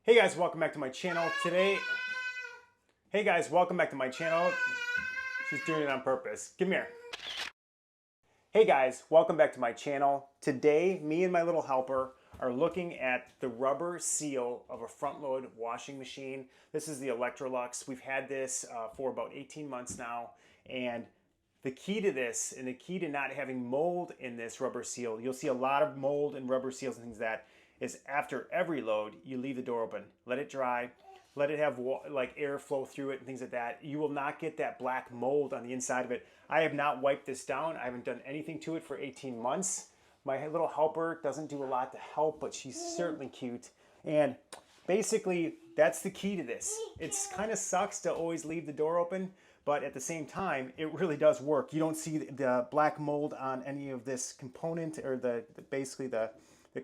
Hey guys, welcome back to my channel. Hey guys, welcome back to my channel. She's doing it on purpose. Come here. Hey guys, welcome back to my channel. Today, me and my little helper are looking at the rubber seal of a front load washing machine. This is the Electrolux. We've had this for about 18 months now, and the key to this, and the key to not having mold in this rubber seal, you'll see a lot of mold in rubber seals and things like that, is after every load, you leave the door open. Let it dry, let it have like air flow through it and things like that. You will not get that black mold on the inside of it. I have not wiped this down. I haven't done anything to it for 18 months. My little helper doesn't do a lot to help, but she's certainly cute. And basically, that's the key to this. It's kind of sucks to always leave the door open, but at the same time, it really does work. You don't see the black mold on any of this component or basically the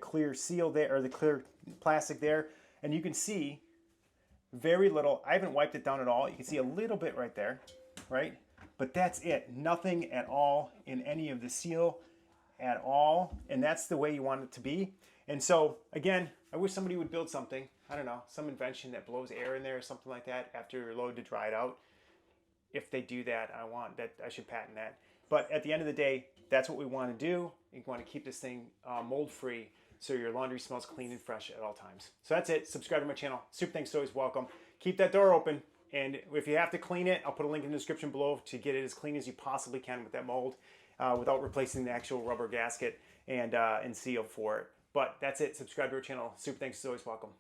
clear seal there, or the clear plastic there. And you can see very little. I haven't wiped it down at all. You can see a little bit right there, right? But that's it. Nothing at all in any of the seal at all. And that's the way you want it to be. And so, again, I wish somebody would build something, I don't know, some invention that blows air in there or something like that after your load to dry it out. If they do that, I should patent that. But at the end of the day, that's what we want to do. You want to keep this thing mold-free so your laundry smells clean and fresh at all times. So that's it. Subscribe to my channel. Super thanks, always welcome. Keep that door open. And if you have to clean it, I'll put a link in the description below to get it as clean as you possibly can with that mold without replacing the actual rubber gasket and seal for it. But that's it. Subscribe to our channel. Super thanks, always welcome.